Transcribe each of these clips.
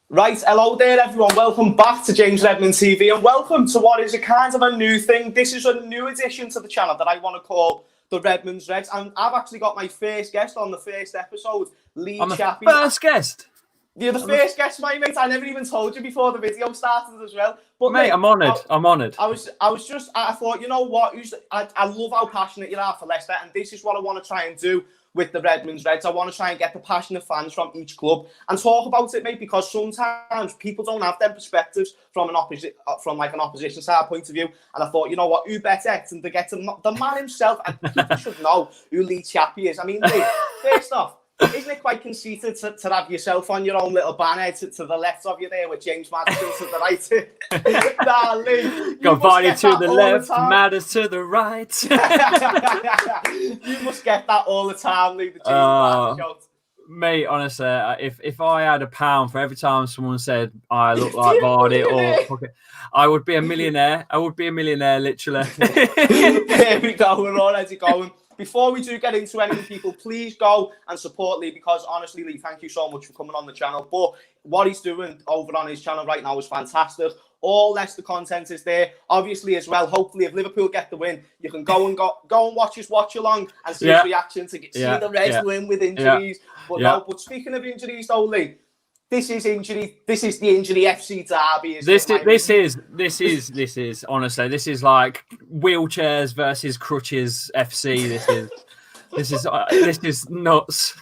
Right, hello there everyone, welcome back to James Redmond TV and welcome to what is a kind of a new thing. This is a new addition to the channel that I want to call the Redmond's Reds, and I've actually got my first guest on the first episode, Chappy. First guest? You're the first guest, my mate. I never even told you before the video started as well. But mate, I'm honoured. I'm honoured. I thought, you know what? I love how passionate you are for Leicester, and this is what I want to try and do with the Redmond's Reds. I want to try and get the passionate fans from each club and talk about it, mate, because sometimes people don't have them perspectives from an opposition side point of view. And I thought, you know what, who better than to get to the man himself, and people should know who Chappy is. I mean, mate, first off, isn't it quite conceited to have yourself on your own little banner to the left of you there with James Madison to the right? Nah, Lee. Got Vardy to the left, Matters to the right. You must get that all the time, Lee, the James Madison show. Mate, honestly, if I had £1 for every time someone said I look like Vardy or I would be a millionaire. I would be a millionaire, literally. Here we go. We're already going. Before we do get into anything, people, please go and support Lee, because honestly, Lee, thank you so much for coming on the channel. But what he's doing over on his channel right now is fantastic. All Leicester content is there, obviously, as well. Hopefully, if Liverpool get the win, you can go and watch his watch along and see his reaction to see the Reds win with injuries. But speaking of injuries, though, Lee, this is the injury FC derby. This is honestly, this is like wheelchairs versus crutches FC. This is nuts.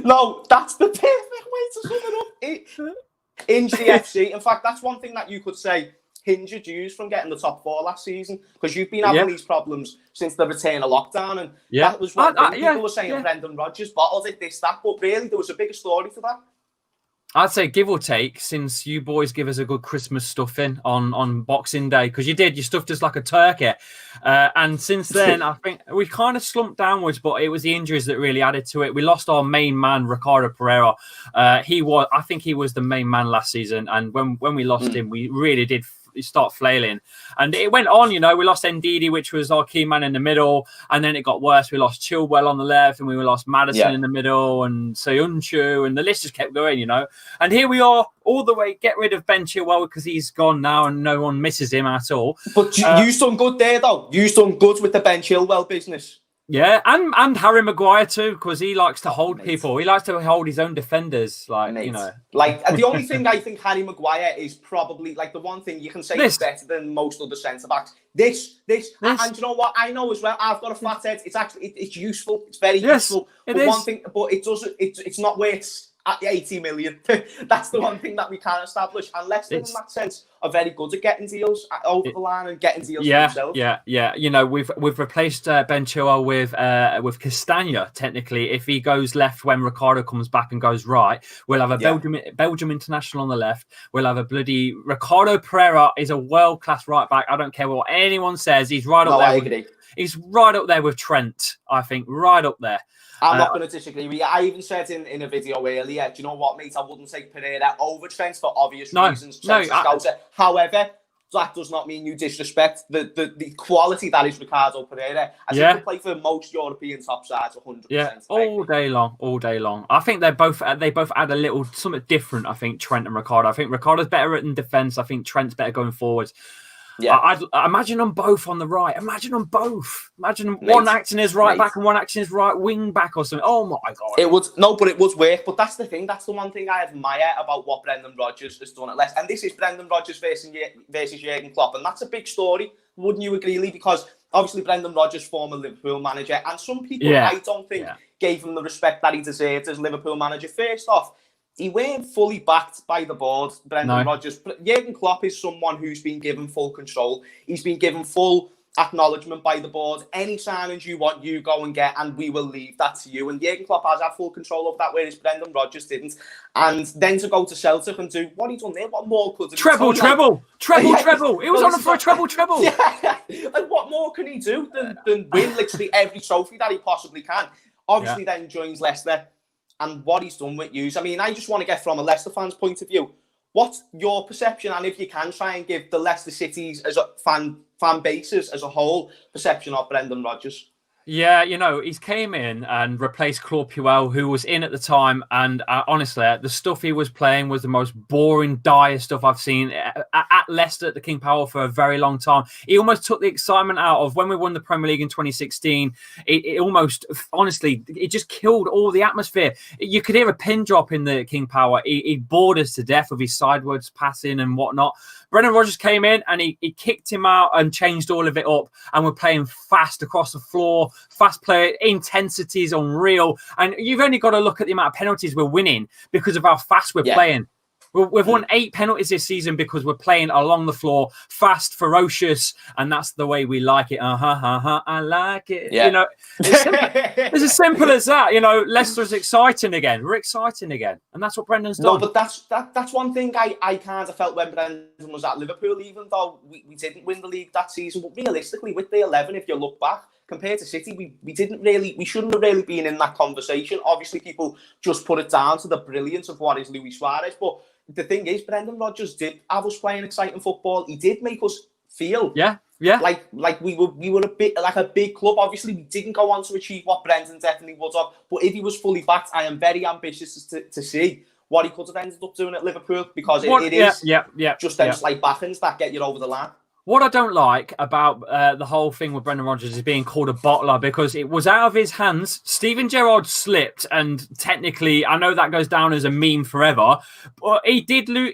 No, that's the perfect way to sum it up. Injury FC. In fact, that's one thing that you could say hindered you from getting the top 4 last season, because you've been having these problems since the return of lockdown, and that was one thing people were saying. Brendan Rodgers bottled it, this, that, but really there was a bigger story to that. I'd say give or take, since you boys give us a good Christmas stuffing on Boxing Day, because you stuffed us like a turkey. And since then, I think we kind of slumped downwards, but it was the injuries that really added to it. We lost our main man, Ricardo Pereira. I think he was the main man last season. And when we lost him, we really did start flailing, and it went on. We lost Ndidi, which was our key man in the middle, and then it got worse. We lost Chilwell on the left, and we lost Madison in the middle, and Soyuncu, and the list just kept going. And here we are, all the way. Get rid of Ben Chilwell because he's gone now, and no one misses him at all. But you've done good there, though. You've done good with the Ben Chilwell business. Yeah, and Harry Maguire too, because he likes to hold people. He likes to hold his own defenders, the only thing I think Harry Maguire is probably the one thing you can say is better than most other centre backs. This, and you know what? I know as well. I've got a flat head. It's actually it's useful. It's very useful. But one thing, but it doesn't. It's not worth 80 million. That's the one thing that we can't establish. And Leicester, in that sense, are very good at getting deals over the line and getting deals for themselves. Yeah. We've replaced Ben Chilwell with Castagna. Technically, if he goes left when Ricardo comes back and goes right, we'll have a Belgium international on the left. We'll have a bloody Ricardo Pereira is a world class right back. I don't care what anyone says. He's right up there. I agree. He's right up there with Trent. I think right up there. I'm not going to disagree with you. I even said in a video earlier, do you know what, mate? I wouldn't take Pereira over Trent for obvious reasons. However, that does not mean you disrespect the quality that is Ricardo Pereira. As he can play for most European top sides 100%. Yeah, all day long. I think they both add a little something different. I think Trent and Ricardo. I think Ricardo's better in defence. I think Trent's better going forward. Yeah, I imagine them both on the right. Imagine them both. Imagine one acting as right back and one acting as right wing back or something. Oh my god! It would work. But that's the thing. That's the one thing I admire about what Brendan Rodgers has done at Leicester. And this is Brendan Rodgers versus Jurgen Klopp, and that's a big story. Wouldn't you agree, Lee? Because obviously Brendan Rodgers, former Liverpool manager, and some people I don't think gave him the respect that he deserved as Liverpool manager. First off, he weren't fully backed by the board, Brendan Rodgers. But Jurgen Klopp is someone who's been given full control. He's been given full acknowledgement by the board. Any signings you want, you go and get, and we will leave that to you. And Jurgen Klopp has had full control of that, whereas Brendan Rodgers didn't. And then to go to Celtic and do what he's done there, what more could he do? Treble. He was on for a treble. Yeah. Like, what more can he do than win literally every trophy that he possibly can? Obviously, then joins Leicester. And what he's done with you. I mean, I just want to get from a Leicester fan's point of view, what's your perception, and if you can try and give the Leicester City's as a fan bases as a whole perception of Brendan Rodgers? Yeah, he's came in and replaced Claude Puel, who was in at the time. And honestly, the stuff he was playing was the most boring, dire stuff I've seen at Leicester at the King Power for a very long time. He almost took the excitement out of when we won the Premier League in 2016. It almost, honestly, it just killed all the atmosphere. You could hear a pin drop in the King Power. He bored us to death with his sideways passing and whatnot. Brendan Rodgers came in and he kicked him out and changed all of it up. And we're playing fast across the floor. Fast play, intensity is unreal. And you've only got to look at the amount of penalties we're winning because of how fast we're playing. We've won 8 penalties this season because we're playing along the floor, fast, ferocious, and that's the way we like it. I like it. Yeah. It's as simple as that. Leicester's exciting again. We're exciting again, and that's what Brendan's done. No, but that's one thing I kind of felt when Brendan was at Liverpool, even though we didn't win the league that season. But realistically, with the 11, if you look back, compared to City, we shouldn't have really been in that conversation. Obviously, people just put it down to the brilliance of what is Luis Suarez, but the thing is, Brendan Rodgers did have us playing exciting football. He did make us feel like we were a bit like a big club. Obviously, we didn't go on to achieve what Brendan definitely would have. But if he was fully backed, I am very ambitious to see what he could have ended up doing at Liverpool, because it is just them slight backings that get you over the line. What I don't like about the whole thing with Brendan Rodgers is being called a bottler, because it was out of his hands. Steven Gerrard slipped, and technically, I know that goes down as a meme forever, but he did lose.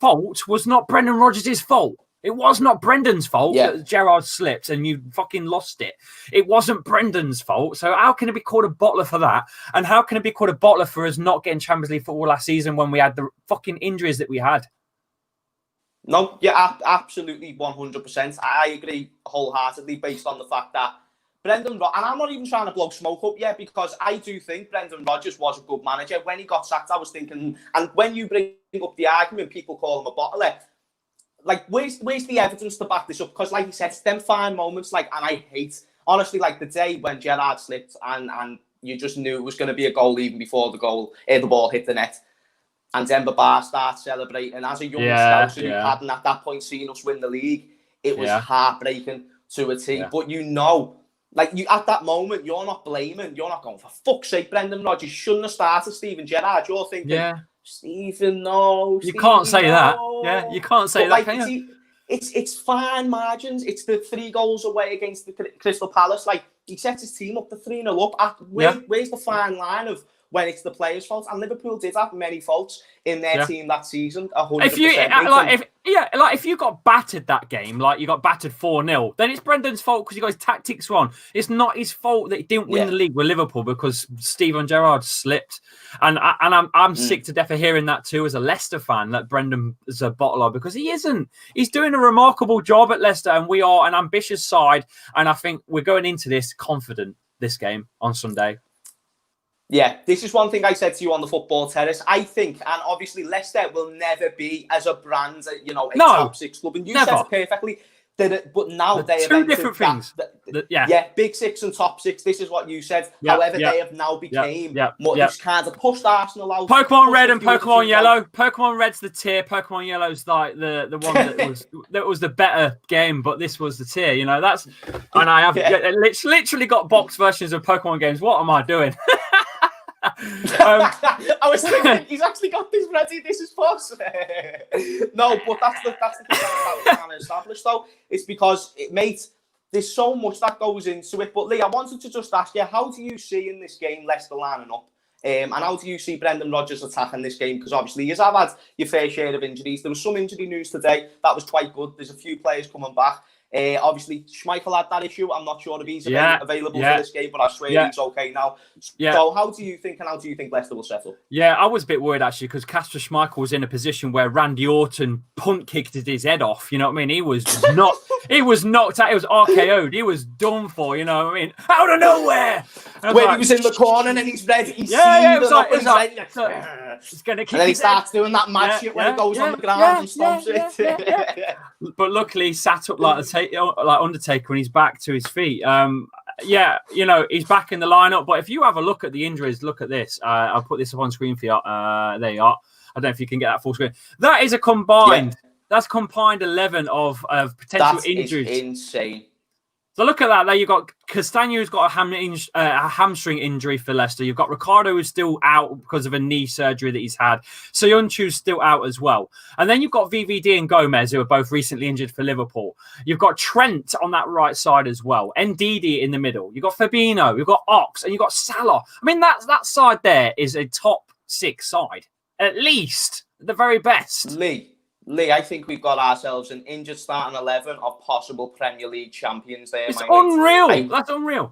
Fault was not Brendan Rodgers' fault. It was not Brendan's fault that Gerrard slipped and you fucking lost it. It wasn't Brendan's fault. So how can it be called a bottler for that? And how can it be called a bottler for us not getting Champions League football last season when we had the fucking injuries that we had? No, yeah, absolutely, 100%. I agree wholeheartedly, based on the fact that Brendan Rodgers, and I'm not even trying to blow smoke up yet, because I do think Brendan Rodgers was a good manager. When he got sacked, I was thinking, and when you bring up the argument, people call him a bottler, like, where's the evidence to back this up? Because, like you said, it's them fine moments, and I hate, honestly, the day when Gerrard slipped and you just knew it was going to be a goal even before the ball hit the net. And Demba Ba starts celebrating. As a young scouser who hadn't at that point seen us win the league, it was heartbreaking to a T. Yeah. But at that moment, you're not blaming. You're not going, for fuck's sake, Brendan Rodgers shouldn't have started Steven Gerrard. You're thinking, Steven, no. You can't say that. Yeah, you can't say that, can you? It's fine margins. It's the 3 goals away against the Crystal Palace. He sets his team up to 3-0 up. Where's the fine line of when it's the players' fault? And Liverpool did have many faults in their team that season. 100%. If you got battered that game, you got battered 4-0, then it's Brendan's fault because he got his tactics wrong. It's not his fault that he didn't win the league with Liverpool because Steven Gerrard slipped. And I'm sick to death of hearing that too as a Leicester fan, that Brendan is a bottler, because he isn't. He's doing a remarkable job at Leicester, and we are an ambitious side. And I think we're going into this confident, this game on Sunday. Yeah, this is one thing I said to you on the football terrace. I think, and obviously Leicester will never be as a brand, a top 6 club. And you said it perfectly. But now they have 2 different things. Big 6 and top 6. This is what you said. However, they have now became kind of pushed Arsenal out. Pokemon Red and Pokemon Yellow. Pokemon Red's the tier. Pokemon Yellow's like the one that was the better game, but this was the tier. And I have literally got box versions of Pokemon games. What am I doing? I was thinking, he's actually got this ready. This is boss. No, but that's the thing that we're trying to establish, though. It's because there's so much that goes into it. But Lee, I wanted to just ask you, how do you see in this game Leicester lining up? And how do you see Brendan Rodgers attacking this game? Because obviously, you have had your fair share of injuries. There was some injury news today that was quite good. There's a few players coming back. Obviously, Schmeichel had that issue. I'm not sure if he's available for this game, but I swear he's okay now. So how do you think Leicester will settle? Yeah, I was a bit worried, actually, because Kasper Schmeichel was in a position where Randy Orton punt kicked his head off. You know what I mean? He was knocked out. He was RKO'd. He was done for, you know what I mean? Out of nowhere! When he was in the corner and he's ready. He's going to kick. And then he starts doing that mad shit when he goes on the ground and stomps it. But luckily, he sat up like Undertaker when he's back to his feet. He's back in the lineup. But if you have a look at the injuries, look at this. I'll put this up on screen for you. There you are. I don't know if you can get that full screen. That is a combined. That's combined 11 of potential injuries. That is insane. So look at that. There you've got Castagno, who's got a hamstring injury for Leicester. You've got Ricardo, who's still out because of a knee surgery that he's had. Soyuncu's still out as well. And then you've got VVD and Gomez, who are both recently injured for Liverpool. You've got Trent on that right side as well. Ndidi in the middle. You've got Fabinho. You've got Ox. And you've got Salah. I mean, that side there is a top 6 side. At least. The very best. Lee, I think we've got ourselves an injured starting 11 of possible Premier League champions there. It's unreal. That's unreal.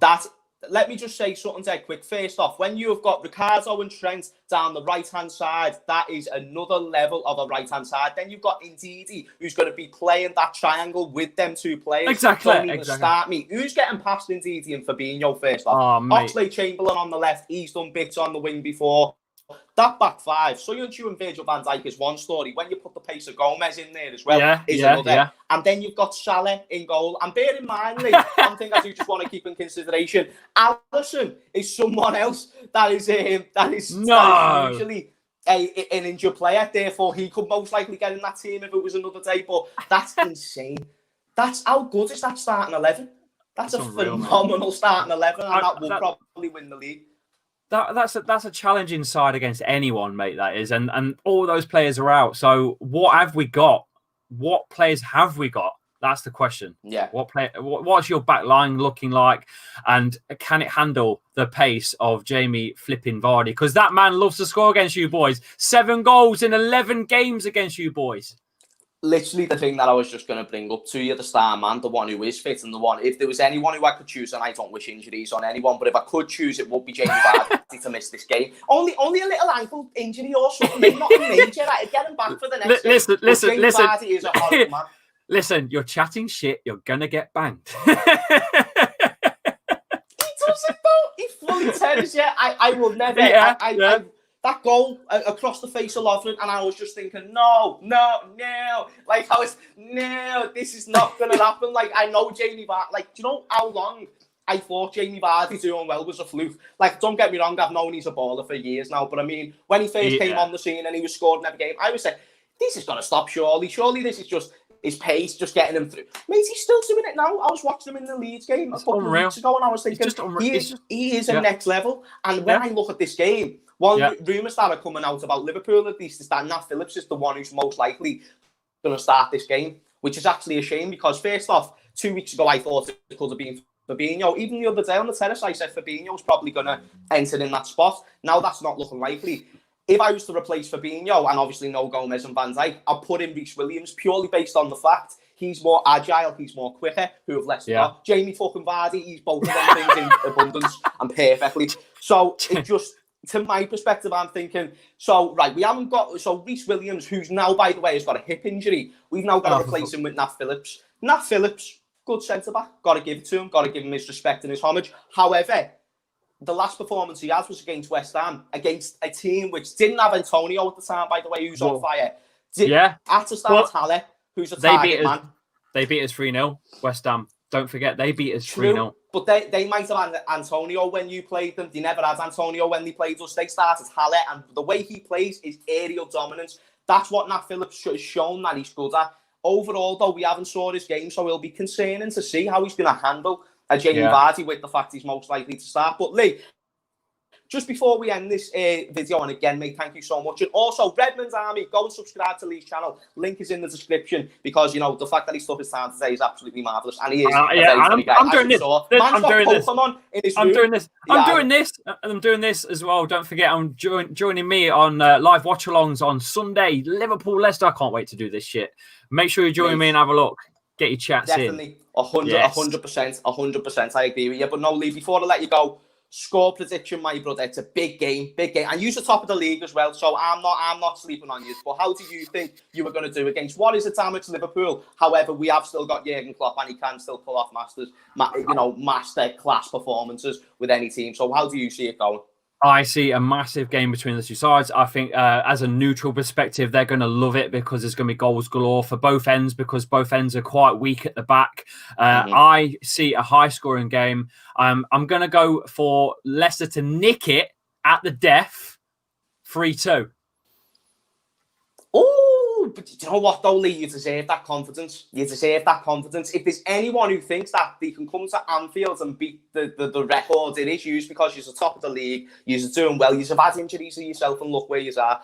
Let me just say something dead quick. First off, when you have got Ricardo and Trent down the right-hand side, that is another level of a right-hand side. Then you've got Ndidi, who's going to be playing that triangle with them 2 players. Exactly. Don't even start me. Who's getting past Ndidi and Fabinho first off? Oxlade-Chamberlain on the left. He's done bits on the wing before. That back 5, Soyuncu and Virgil van Dijk is one story. When you put the pace of Gomez in there as well, another. Yeah. And then you've got Salah in goal. And bear in mind, Lee, one thing I do just want to keep in consideration, Alisson is someone else that is usually an injured player. Therefore, he could most likely get in that team if it was another day. But that's insane. That's how good is that starting 11? That's a phenomenal starting 11, and that will probably win the league. That's a challenging side against anyone, mate. That is, and all those players are out. So what have we got? What players have we got? That's the question. Yeah. What's your back line looking like, and can it handle the pace of Jamie flipping Vardy? Because that man loves to score against you boys. 7 goals in 11 games against you boys. Literally the thing that I was just going to bring up to you, the star man, the one who is fit, and the one, if there was anyone who I could choose, and I don't wish injuries on anyone, but if I could choose, it would be Jamie Vardy to miss this game. Only a little ankle injury or something, not a major. Get him back for the next game. Listen. Vardy is a horrible man. Listen, you're chatting shit, you're going to get banged. He doesn't, though. He fully tells you. I will never... That goal across the face of Lovren, and I was just thinking, no. Like, this is not going to happen. Like, I know Jamie Vardy. Like, do you know how long I thought Jamie Vardy doing well was a fluke? Like, don't get me wrong, I've known he's a baller for years now, but I mean, when he first came on the scene and he was scoring every game, I was saying, this is going to stop surely. Surely this is just his pace, just getting him through. Mate, he's still doing it now. I was watching him in the Leeds game a couple of weeks ago, and I was thinking, he is a next level. And when I look at this game, rumours that are coming out about Liverpool, at least, is that Nat Phillips is the one who's most likely going to start this game, which is actually a shame because, first off, 2 weeks ago, I thought it could have been Fabinho. Even the other day on the terrace, I said Fabinho's probably going to enter in that spot. Now that's not looking likely. If I was to replace Fabinho, and obviously no Gomez and Van Dijk, I'd put in Reece Williams purely based on the fact he's more agile, he's more quicker, who have less got. Jamie fucking Vardy, he's both of them things in abundance and perfectly. So it just... To my perspective, I'm thinking, we haven't got... So Reece Williams, who's now, by the way, has got a hip injury, we've now got to replace him with Nat Phillips. Nat Phillips, good centre-back, got to give it to him, got to give him his respect and his homage. However, the last performance he had was against West Ham, against a team which didn't have Antonio at the time, by the way, who's on fire. Had to start Halle, who's a target man. They beat us 3-0, West Ham. Don't forget, they beat us 3-0. But they might have had Antonio when you played them. They never had Antonio when they played us. They started Halle, and the way he plays is aerial dominance. That's what Nat Phillips has shown that he's good at. Overall, though, we haven't saw his game, so it'll be concerning to see how he's going to handle a Jamie Vardy with the fact he's most likely to start. But Lee, just before we end this video, and again, mate, thank you so much. And also, Redmond's Army, go and subscribe to Lee's channel. Link is in the description because, you know, the fact that he took his time today is absolutely marvellous. And he is I'm doing this. I'm doing this as well. Don't forget, I'm joining me on live watch-alongs on Sunday. Liverpool, Leicester. I can't wait to do this shit. Make sure you join me and have a look. Get your chats in. 100%. I agree with you. But no, Lee, before I let you go, score prediction, my brother. It's a big game. And you're the top of the league as well, so I'm not sleeping on you. But how do you think you were going to do against what is a damaged Liverpool? However, we have still got Jurgen Klopp, and he can still pull off master class performances with any team. So how do you see it going? I see a massive game between the two sides. I think as a neutral perspective, they're going to love it because there's going to be goals galore for both ends because both ends are quite weak at the back. I see a high-scoring game. I'm going to go for Leicester to nick it at the death, 3-2. Oh, But you know what, though, Lee? You deserve that confidence. You deserve that confidence. If there's anyone who thinks that they can come to Anfield and beat the record, it is you, because you're the top of the league. You're doing well. You've had injuries to yourself, and look where you are.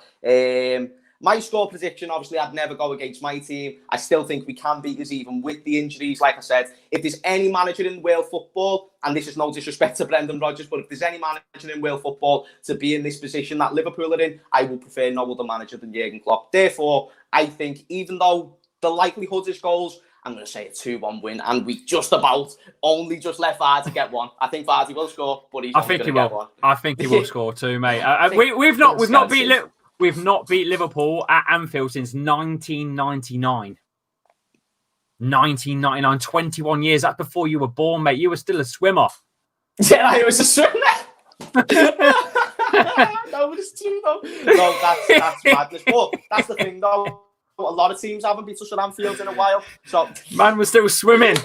My score prediction, obviously, I'd never go against my team. I still think we can beat us even with the injuries. Like I said, if there's any manager in world football, and this is no disrespect to Brendan Rodgers, but if there's any manager in world football to be in this position that Liverpool are in, I would prefer no other manager than Jurgen Klopp. Therefore, I think even though the likelihood is goals, I'm going to say a 2-1 win, and we just about only just let Vardy get one. I think Vardy will score, but he's only going to get one. I think he will score too, mate. We've not beat Liverpool at Anfield since 1999. 1999, 21 years. That's before you were born, mate. You were still a swimmer. Yeah, I was a swimmer. No, it's true though. No, that's madness. But that's the thing though. A lot of teams haven't beat us at Anfield in a while. So man was still swimming.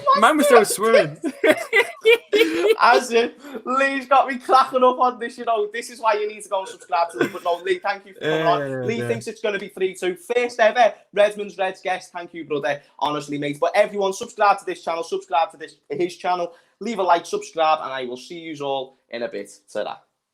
As in, Lee's got me cracking up on this. You know, this is why you need to go and subscribe to Lee. But no, Lee, thank you for coming on. Lee thinks it's going to be 3-2. First ever Redmond's Reds guest. Thank you, brother. Honestly, mate. But everyone, subscribe to this channel. Subscribe to his channel. Leave a like, subscribe, and I will see you all in a bit. Ta-ra.